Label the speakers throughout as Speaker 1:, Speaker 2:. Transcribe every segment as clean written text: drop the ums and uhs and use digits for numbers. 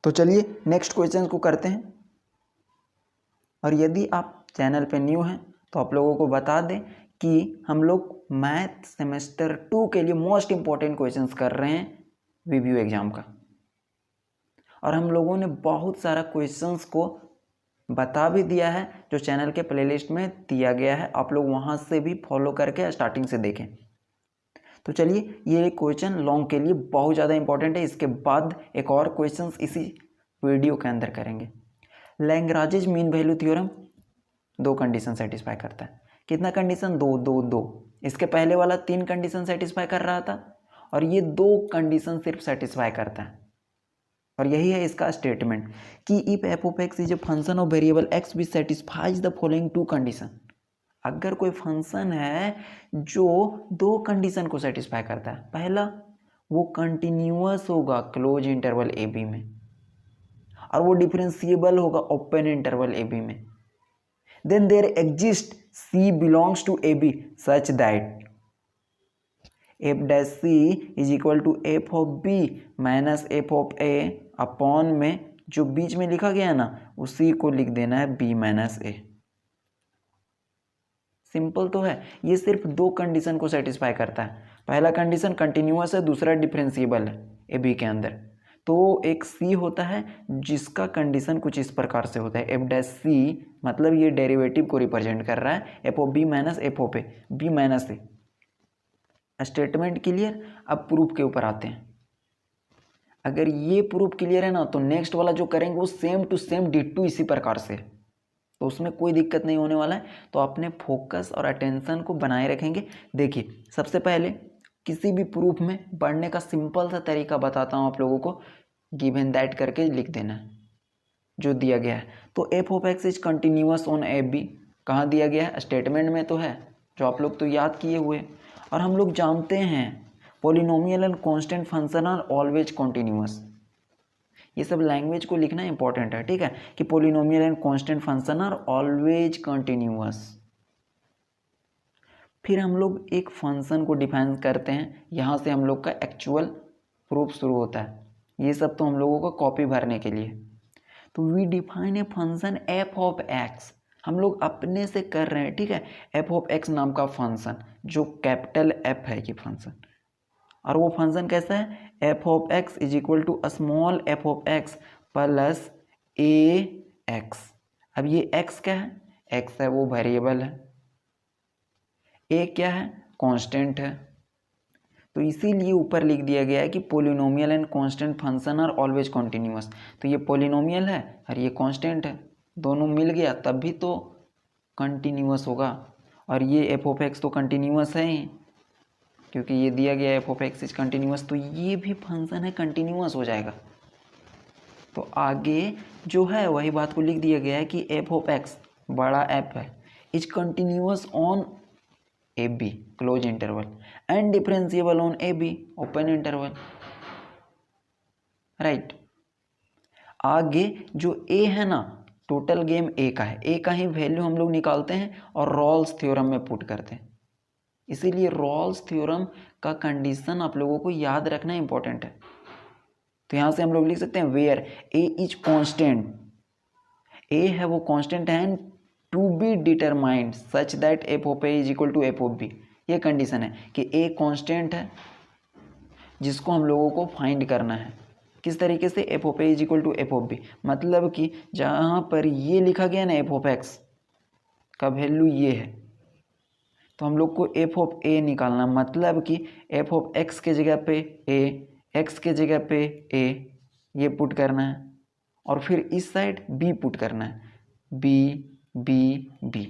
Speaker 1: तो चलिए next question को करते हैं। और यदि आप चैनल पे न्यू हैं तो आप लोगों को बता दें कि हम लोग मैथ सेमेस्टर 2 के लिए मोस्ट इम्पॉर्टेंट क्वेश्चंस कर रहे हैं रिव्यू एग्जाम का। और हम लोगों ने बहुत सारा क्वेश्चंस को बता भी दिया है, जो चैनल के प्लेलिस्ट में दिया गया है, आप लोग वहाँ से भी फॉलो करके स्टार्टिंग से देखें। तो चलिए ये क्वेश्चन लॉन्ग के लिए बहुत ज़्यादा इंपॉर्टेंट है। इसके बाद एक और क्वेश्चंस इसी वीडियो के अंदर करेंगे। Lagrange mean value theorem 2 condition satisfy करता है। कितना कंडीशन? 2 2 2। इसके पहले वाला 3 कंडीशन सेटिस्फाई कर रहा था और ये 2 कंडीशन सिर्फ सेटिस्फाई करता है। और यही है इसका स्टेटमेंट कि if F of X is a function of variable X which satisfies the following 2 condition. अगर कोई फंक्शन है जो 2 कंडीशन को सेटिस्फाई करता है, पहला वो कंटिन्यूअस होगा क्लोज इंटरवल ए बी में, और वो डिफरेंशिएबल होगा ओपन इंटरवल ए बी में, then there exists C belongs to AB such that f dash C is equal to f of B minus f of A upon में जो बीच में लिखा गया ना उसी को लिख देना है B माइनस A। सिंपल तो है, ये सिर्फ 2 कंडीशन को सेटिस्फाई करता है। पहला कंडीशन कंटिन्यूअस है, दूसरा डिफरेंशिएबल है ए बी के अंदर। तो एक सी होता है जिसका कंडीशन कुछ इस प्रकार से होता है, एफ डैश सी, मतलब ये डेरिवेटिव को रिप्रेजेंट कर रहा है, F of B minus F of A, B minus A. Statement clear. अब प्रूफ के ऊपर आते हैं। अगर ये प्रूफ क्लियर है ना तो नेक्स्ट वाला जो करेंगे वो सेम टू सेम डिट्टू इसी प्रकार से, तो उसमें कोई दिक्कत नहीं होने वाला है। तो अपने फोकस और अटेंशन को बनाए रखेंगे। देखिए सबसे पहले किसी भी प्रूफ में पढ़ने का सिंपल सा तरीका बताता हूँ आप लोगों को, गिवन दैट करके लिख देना है जो दिया गया है। तो F of X is continuous on F B, कहाँ दिया गया है? स्टेटमेंट में तो है, जो आप लोग तो याद किए हुए। और हम लोग जानते हैं polynomial and constant function are always continuous. ये सब लैंग्वेज को लिखना इंपॉर्टेंट है, ठीक है, कि polynomial and constant function are always continuous. फिर हम लोग एक फंक्शन को डिफाइन करते हैं, यहाँ से हम लोग का एक्चुअल प्रूफ शुरू होता है। ये सब तो हम लोगों को कॉपी भरने के लिए। तो we define a function F of X, हम लोग अपने से कर रहे हैं, ठीक है। एफ ऑफ एक्स नाम का फंक्शन जो कैपिटल एफ है ये फंक्शन, और वो फंक्शन कैसा है? F of X is equal to small F of X plus A X. अब ये एक्स क्या है? एक्स है वो वेरिएबल है, ए क्या है? कांस्टेंट है। तो इसीलिए ऊपर लिख दिया गया है कि polynomial and constant function are always continuous. तो ये पॉलिनोमियल है और ये कांस्टेंट है, दोनों मिल गया तब भी तो कंटिन्यूअस होगा। और ये एफ ऑफ एक्स तो कंटिन्यूअस है ही, क्योंकि ये दिया गया F of X is continuous, तो ये भी फंक्शन है, कंटिन्यूअस हो जाएगा। तो आगे जो है वही बात को लिख दिया गया है कि एफ ऑफ एक्स बड़ा एफ है, is continuous on A be close interval and differentiable on A be open interval, right. आगे जो ए है ना, टोटल गेम ए का है, ए का ही वैल्यू हम लोग निकालते हैं और रॉल्स थ्योरम में पुट करते हैं। इसीलिए रॉल्स थ्योरम का कंडीशन आप लोगों को याद रखना इंपॉर्टेंट है। तो यहाँ से हम लोग लिख सकते हैं where A is constant, A है वो कांस्टेंट है, to be determined such that F of A is equal to F of B. ये कंडीशन है कि ए कांस्टेंट है जिसको हम लोगों को फाइंड करना है। किस तरीके से? F of A is equal to F of B, मतलब कि जहाँ पर ये लिखा गया ना एफ ऑफ एक्स का वैल्यू ये है, तो हम लोग को एफ ऑफ ए निकालना, मतलब कि एफ ऑफ एक्स के जगह पे ए, एक्स के जगह पे ए, ये पुट करना है, और फिर इस साइड बी पुट करना है, बी बी बी।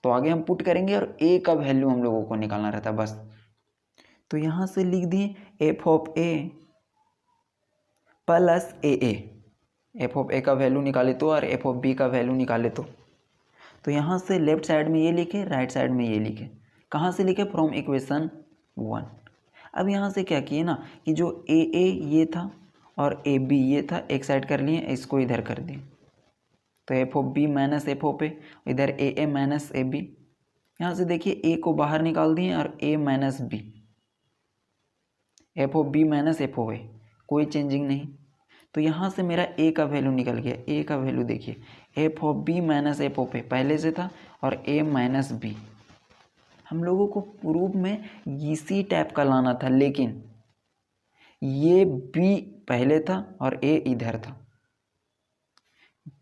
Speaker 1: तो आगे हम पुट करेंगे और ए का वैल्यू हम लोगों को निकालना रहता है बस। तो यहाँ से लिख दिए F of A plus A, F of A का वैल्यू निकाले तो और एफ ऑफ बी का वैल्यू निकाले तो यहाँ से लेफ्ट साइड में ये लिखे, राइट साइड में ये लिखे। कहाँ से लिखे? From equation 1। अब यहाँ से क्या किए ना कि जो ए ये था और ए बी ये था, एक साइड कर लिए, इसको इधर कर दिए। तो F of B minus F of A, इधर ए माइनस ए बी। यहाँ से देखिए ए को बाहर निकाल दिए और A minus B, F of B minus F of A, कोई चेंजिंग नहीं। तो यहाँ से मेरा ए का वैल्यू निकल गया। ए का वैल्यू देखिए, F of B minus F of A पहले से था और ए माइनस बी। हम लोगों को प्रूफ में इसी टाइप का लाना था, लेकिन ये बी पहले था और ए इधर था,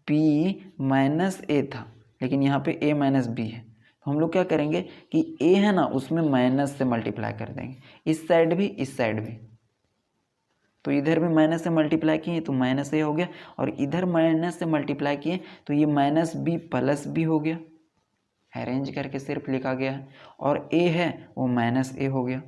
Speaker 1: बी माइनस ए था, लेकिन यहाँ पे ए माइनस बी है। तो हम लोग क्या करेंगे कि ए है ना, उसमें माइनस से मल्टीप्लाई कर देंगे, इस साइड भी इस साइड भी। तो इधर भी माइनस से मल्टीप्लाई किए तो माइनस ए हो गया, और इधर माइनस से मल्टीप्लाई किए तो ये माइनस बी प्लस बी हो गया। अरेंज करके सिर्फ लिखा गया है, और ए है वो माइनस ए हो गया,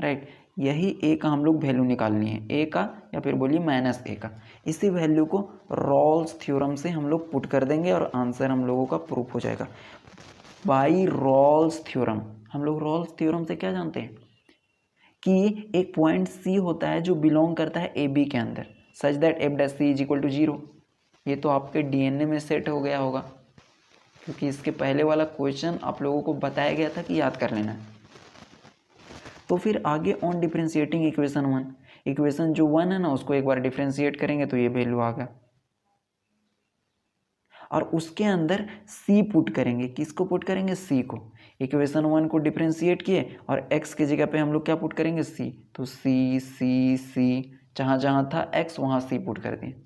Speaker 1: राइट। यही ए का हम लोग वैल्यू निकालनी है, ए का या फिर बोलिए माइनस ए का। इसी वैल्यू को रॉल्स थ्योरम से हम लोग पुट कर देंगे और आंसर हम लोगों का प्रूफ हो जाएगा बाई रॉल्स थ्योरम। हम लोग रॉल्स थ्योरम से क्या जानते हैं कि एक पॉइंट सी होता है जो बिलोंग करता है ए बी के अंदर, such that F dash C is equal to 0। ये तो आपके डीएनए में सेट हो गया होगा, क्योंकि इसके पहले वाला क्वेश्चन आप लोगों को बताया गया था कि याद कर लेना है। तो फिर आगे ऑन डिफ्रेंशिएटिंग इक्वेशन 1, इक्वेशन जो 1 है ना उसको एक बार डिफ्रेंशिएट करेंगे तो ये वैल्यू आ गया, और उसके अंदर c पुट करेंगे। किसको पुट करेंगे? c को। इक्वेशन 1 को डिफ्रेंशिएट किए और x की जगह पे हम लोग क्या पुट करेंगे? c। तो c जहाँ जहाँ था x वहाँ c पुट कर दिए।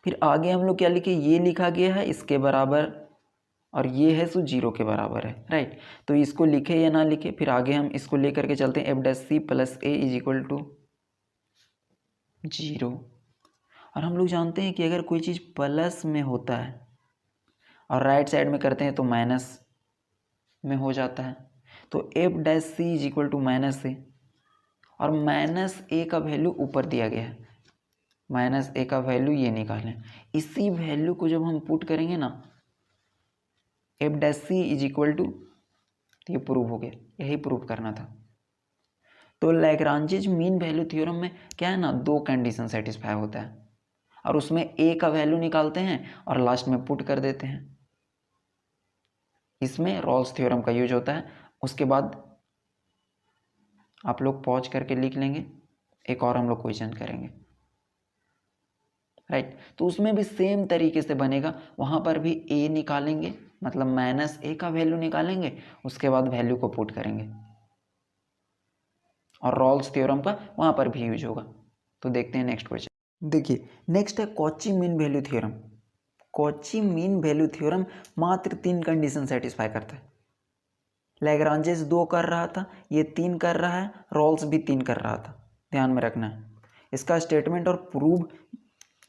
Speaker 1: फिर आगे हम लोग क्या लिखे? ये लिखा गया है इसके बराबर, और ये है सो 0 के बराबर है, राइट। तो इसको लिखे या ना लिखे, फिर आगे हम इसको लेकर के चलते हैं, F dash C plus A is equal to 0। और हम लोग जानते हैं कि अगर कोई चीज़ प्लस में होता है और राइट साइड में करते हैं तो माइनस में हो जाता है। तो F dash C is equal to minus A, और माइनस ए का वैल्यू ऊपर दिया गया है, माइनस ए का वैल्यू ये निकालें। इसी वैल्यू को जब हम पुट करेंगे ना, F dash C is equal to, ये प्रूव हो गया, यही प्रूव करना था। तो लैग्रांजेज मीन वैल्यू थ्योरम में क्या है ना, 2 कंडीशन सेटिस्फाई होता है, और उसमें ए का वैल्यू निकालते हैं और लास्ट में पुट कर देते हैं। इसमें रॉल्स थ्योरम का यूज होता है। उसके बाद आप लोग पॉज करके लिख लेंगे, एक और हम लोग क्वेश्चन करेंगे, राइट। तो उसमें भी सेम तरीके से बनेगा, वहाँ पर भी ए निकालेंगे, मतलब माइनस ए का वैल्यू निकालेंगे, उसके बाद वैल्यू को पुट करेंगे, और रॉल्स थ्योरम का वहाँ पर भी यूज होगा। तो देखते हैं नेक्स्ट क्वेश्चन। देखिए नेक्स्ट है Cauchy mean value theorem. Cauchy mean value theorem मात्र 3 कंडीशन सेटिस्फाई करता है। लैग्रांजेस 2 कर रहा था, ये 3 कर रहा है, रॉल्स भी 3 कर रहा था, ध्यान में रखना है। इसका स्टेटमेंट और प्रूव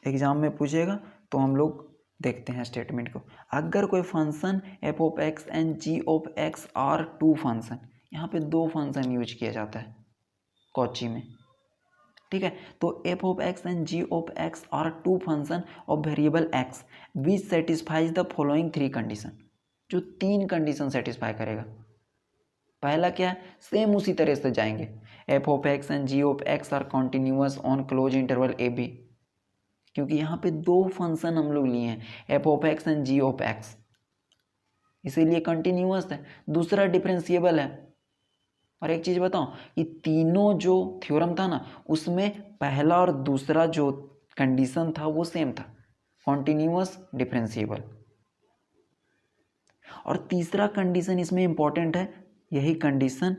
Speaker 1: एग्जाम में पूछेगा, तो हम लोग देखते हैं स्टेटमेंट को। अगर कोई function F of X and G of X are 2 function, यहाँ पे 2 फंक्शन यूज किया जाता है कॉची में, ठीक है। तो F of X and G of X are 2 function of variable X which satisfies the following 3 condition, जो 3 कंडीशन सेटिस्फाई करेगा। पहला क्या है? सेम उसी तरह से जाएंगे, F of X and G of X are continuous on close interval A B, क्योंकि यहाँ पे 2 फंक्शन हम लोग लिए हैं, F of X and G of X, इसीलिए कंटिन्यूअस है। दूसरा डिफरेंशिएबल है। और एक चीज़ बताऊं कि तीनों जो थ्योरम था ना, उसमें पहला और दूसरा जो कंडीशन था वो सेम था, कॉन्टिन्यूअस डिफरेंशिएबल। और तीसरा कंडीशन इसमें इंपॉर्टेंट है, यही condition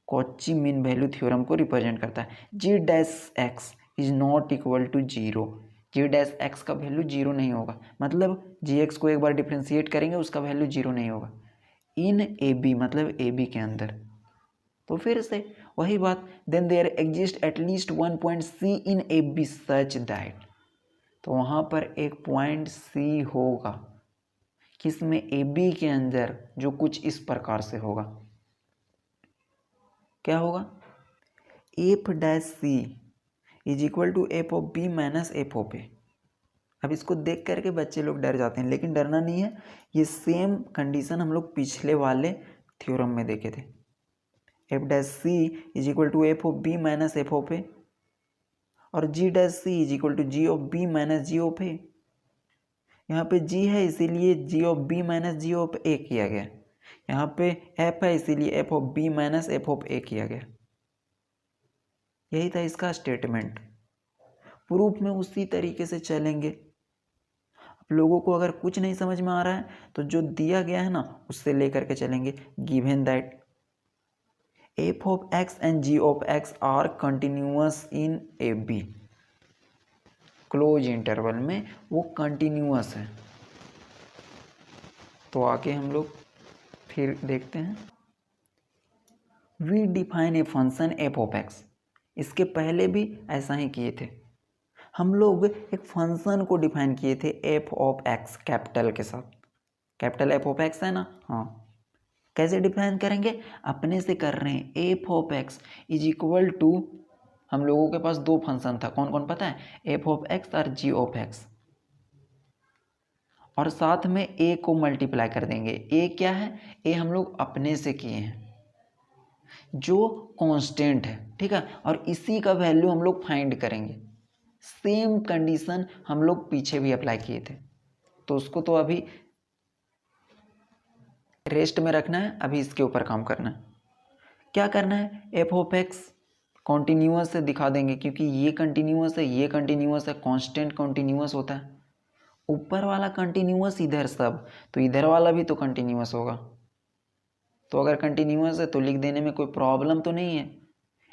Speaker 1: Cauchy mean value theorem को रिप्रेजेंट करता है। G dash X is not equal to 0, G dash X का वैल्यू 0 नहीं होगा, मतलब जी एक्स को एक बार डिफ्रेंशिएट करेंगे उसका वैल्यू 0 नहीं होगा इन ए बी, मतलब ए बी के अंदर। तो फिर से वही बात, then there exist at least 1 point C in A B such that, तो वहाँ पर एक पॉइंट सी होगा किसमें? ए बी के अंदर, जो कुछ इस प्रकार से होगा। क्या होगा? F dash C is equal to F of B minus F of A. अब इसको देख करके बच्चे लोग डर जाते हैं, लेकिन डरना नहीं है, ये सेम कंडीशन हम लोग पिछले वाले थ्योरम में देखे थे। F dash C is equal to F of B minus F of A, और G dash C is equal to G of B minus G of A. यहाँ पे जी है इसीलिए G of B minus G of A किया गया, यहाँ पे F है इसीलिए F of B minus F of A किया गया। यही था इसका स्टेटमेंट। प्रूफ में उसी तरीके से चलेंगे। आप लोगों को अगर कुछ नहीं समझ में आ रहा है तो जो दिया गया है ना उससे लेकर के चलेंगे। Given that f of x and g of x are continuous in a b, close interval में वो कंटिन्यूअस है। तो आगे हम लोग फिर देखते हैं। We define a function f of x, इसके पहले भी ऐसा ही किए थे। हम लोग एक फंक्शन को डिफाइन किए थे f of x कैपिटल के साथ। कैपिटल f of x है ना, हाँ। कैसे डिफाइन करेंगे, अपने से कर रहे हैं। f of x is equal to, हम लोगों के पास दो फंक्शन था, कौन कौन पता है, f of x और g of x, और साथ में a को मल्टीप्लाई कर देंगे। a क्या है, a हम लोग अपने से किए हैं जो कांस्टेंट है, ठीक है, और इसी का वैल्यू हम लोग फाइंड करेंगे। सेम कंडीशन हम लोग पीछे भी अप्लाई किए थे, तो उसको तो अभी रेस्ट में रखना है, अभी इसके ऊपर काम करना है। क्या करना है, f of x कॉन्टीन्यूअस से दिखा देंगे, क्योंकि ये कंटिन्यूअस है, ये कंटिन्यूअस है, कांस्टेंट कंटिन्यूअस होता है। ऊपर वाला कंटिन्यूअस इधर सब, तो इधर वाला भी तो कंटिन्यूअस होगा। तो अगर कंटिन्यूअस है तो लिख देने में कोई प्रॉब्लम तो नहीं है।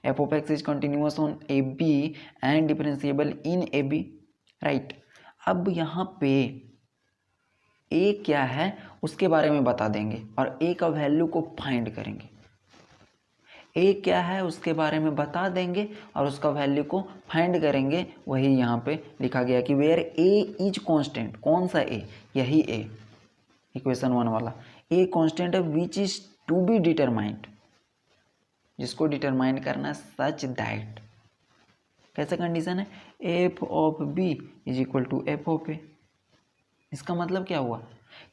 Speaker 1: f of x is continuous on A B and differentiable in A B, right. अब यहाँ पे a क्या है उसके बारे में बता देंगे और a का वैल्यू को फाइंड करेंगे। a क्या है उसके बारे में बता देंगे और उसका वैल्यू को फाइंड करेंगे। वही यहाँ पे लिखा गया कि वेयर a इज कांस्टेंट, कौन सा a, यही a, इक्वेशन 1 वाला। a कांस्टेंट है which is to be determined, जिसको डिटरमाइन करना सच दैट, कैसा कंडीशन है, f of b is equal to f of a। इसका मतलब क्या हुआ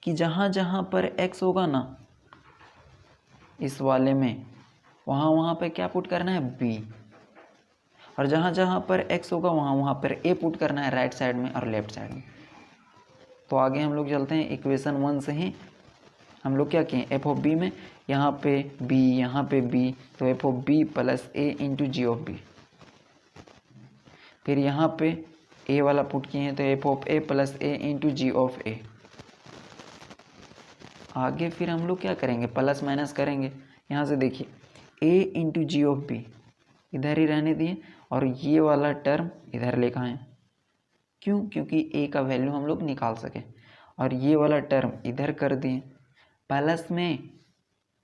Speaker 1: कि जहाँ जहाँ पर x होगा ना इस वाले में, वहाँ वहाँ पे क्या पुट करना है, b, और जहाँ जहाँ पर x होगा वहाँ वहाँ पर a पुट करना है, राइट साइड में और लेफ्ट साइड में। तो आगे हम लोग चलते हैं। इक्वेशन 1 से ही हम लोग क्या किए, f ऑफ b में यहाँ पे b, यहाँ पे b, तो f of b plus a into G of b। फिर यहाँ पे a वाला पुट किए हैं, तो f of a plus a into G of a। आगे फिर हम लोग क्या करेंगे, प्लस माइनस करेंगे। यहाँ से देखिए a into G of b इधर ही रहने दिए और ये वाला टर्म इधर लेकर आए। क्यों, क्योंकि a का वैल्यू हम लोग निकाल सके, और ये वाला टर्म इधर कर दिए। प्लस में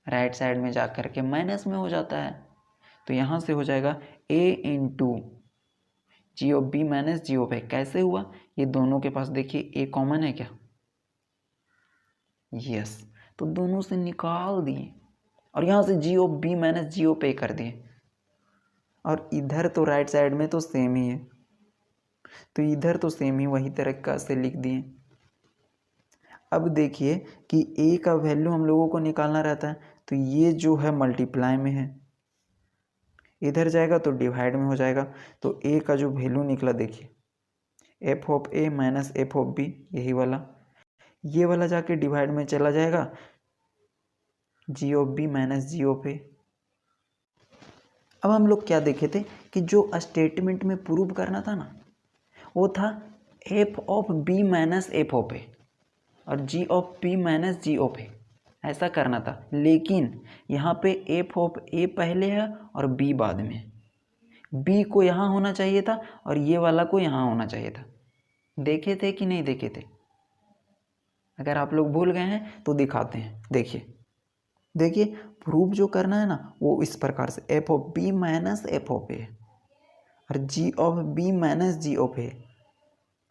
Speaker 1: राइट साइड में जा कर के माइनस में हो जाता है, तो यहाँ से हो जाएगा a into G of B minus G of A. कैसे हुआ, ये दोनों के पास देखिए a कॉमन है क्या, यस, तो दोनों से निकाल दिए और यहाँ से G of B minus G of A कर दिए। और इधर तो राइट साइड में तो सेम ही है, तो इधर तो सेम ही वही तरीका से लिख दिए। अब देखिए कि a का वैल्यू हम लोगों को निकालना रहता है, तो ये जो है मल्टीप्लाई में है, इधर जाएगा तो डिवाइड में हो जाएगा। तो a का जो वैल्यू निकला देखिए, f of a minus f of b, यही वाला, ये वाला जाके डिवाइड में चला जाएगा, G of B minus G of A. अब हम लोग क्या देखे थे कि जो स्टेटमेंट में प्रूव करना था ना, वो था f of b minus f of A और g of p minus g of A, ऐसा करना था। लेकिन यहाँ पे f ऑफ a पहले है और b बाद में, b को यहाँ होना चाहिए था और ये वाला को यहाँ होना चाहिए था। देखे थे कि नहीं देखे थे, अगर आप लोग भूल गए हैं तो दिखाते हैं। देखिए प्रूफ जो करना है ना वो इस प्रकार से, f of b minus f of a और g of b minus g of a।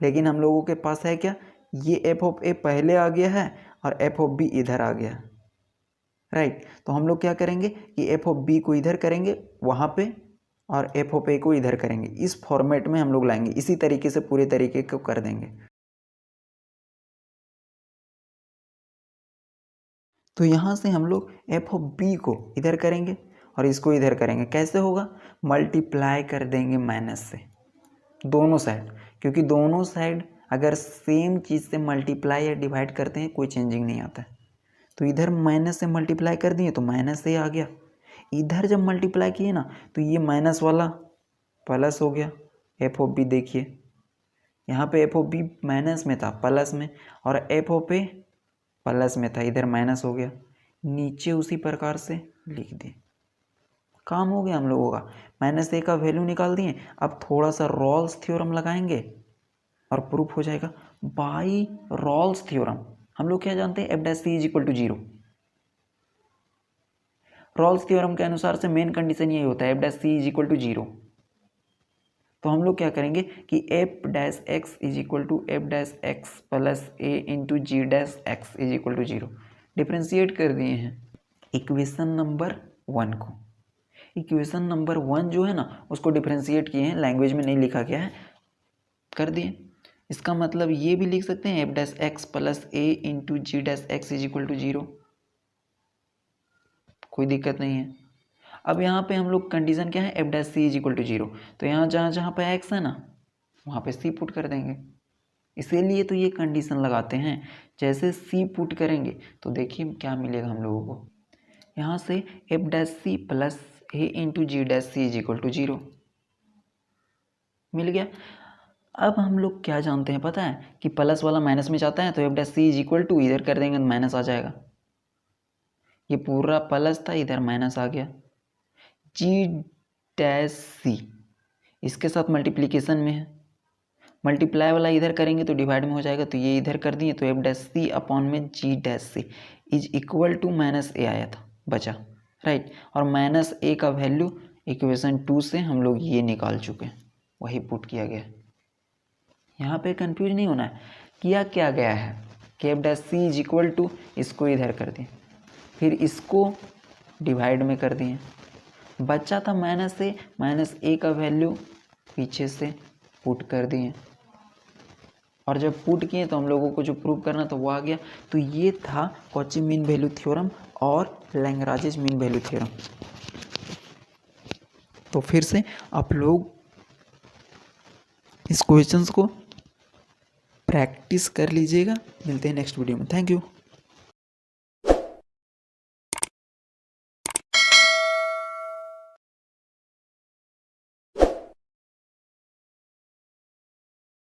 Speaker 1: लेकिन हम लोगों के पास है क्या, ये f ऑफ a पहले आ गया है और f ऑफ b इधर आ गया, राइट। तो हम लोग क्या करेंगे कि f ऑफ b को इधर करेंगे वहाँ पे और f ऑफ a को इधर करेंगे। इस फॉर्मेट में हम लोग लाएंगे, इसी तरीके से पूरे तरीके को कर देंगे। तो यहाँ से हम लोग f ऑफ b को इधर करेंगे और इसको इधर करेंगे। कैसे होगा, मल्टीप्लाई कर देंगे माइनस से दोनों साइड, क्योंकि दोनों साइड अगर सेम चीज़ से मल्टीप्लाई या डिवाइड करते हैं कोई चेंजिंग नहीं आता है। तो इधर माइनस से मल्टीप्लाई कर दिए तो माइनस से आ गया, इधर जब मल्टीप्लाई किए ना तो ये माइनस वाला प्लस हो गया। f ऑफ b देखिए यहाँ पे एफ ऑफ बी माइनस में था प्लस में, और एफ ऑफ ए प्लस में था, इधर माइनस हो गया, नीचे उसी प्रकार से लिख दिए, काम हो गया हम लोगों का। माइनस ए का वैल्यू निकाल दिए। अब थोड़ा सा रॉल्स थ्योरम लगाएंगे और प्रूफ हो जाएगा बाई रॉल्स थ्योरम। हम लोग क्या जानते हैं, F dash C is equal to 0। Rolle's theorem के अनुसार से मेन कंडीशन यही होता है, F dash C is equal to 0। तो हम लोग क्या करेंगे कि F dash X is equal to F dash X plus A into G dash X is equal to 0 differentiate कर दिए हैं इक्वेशन नंबर 1 को। इक्वेशन नंबर 1 जो है ना उसको डिफ्रेंशिएट किए हैं, लैंग्वेज में नहीं लिखा गया है, कर दिए। इसका मतलब ये भी लिख सकते हैं F dash X plus A into G dash X is equal to 0, कोई दिक्कत नहीं है। अब यहाँ पे हम लोग कंडीशन क्या है, F dash C is equal to 0, तो यहाँ जहाँ जहाँ पे एक्स है ना वहाँ पे सी पुट कर देंगे, इसीलिए तो ये कंडीशन लगाते हैं। जैसे सी पुट करेंगे तो देखिए क्या मिलेगा हम लोगों को, यहाँ से F dash C plus A into G dash C is equal to 0 मिल गया। अब हम लोग क्या जानते हैं पता है कि प्लस वाला माइनस में जाता है, तो F dash C is equal to इधर कर देंगे तो माइनस आ जाएगा, ये पूरा प्लस था इधर माइनस आ गया। जी डैश सी इसके साथ मल्टीप्लिकेशन में है, मल्टीप्लाई वाला इधर करेंगे तो डिवाइड में हो जाएगा, तो ये इधर कर दिए, तो एफ डैश सी अपॉन में G dash C is equal to minus A आया था बचा, राइट। और माइनस ए का वैल्यू इक्वेशन 2 से हम लोग ये निकाल चुके हैं, वही पुट किया गया। यहाँ पे कंफ्यूज नहीं होना है, किया क्या गया है कि F dash C is equal to इसको इधर कर दिए, फिर इसको डिवाइड में कर दिए, बचा था माइनस ए, माइनस ए का वैल्यू पीछे से पुट कर दिए, और जब पुट किए तो हम लोगों को जो प्रूव करना था वो आ गया। तो ये था कॉची मीन वैल्यू थ्योरम और लैग्रांज मीन वैल्यू थ्योरम। तो फिर से आप लोग इस क्वेश्चंस को प्रैक्टिस कर लीजिएगा। मिलते हैं नेक्स्ट वीडियो में। Thank you.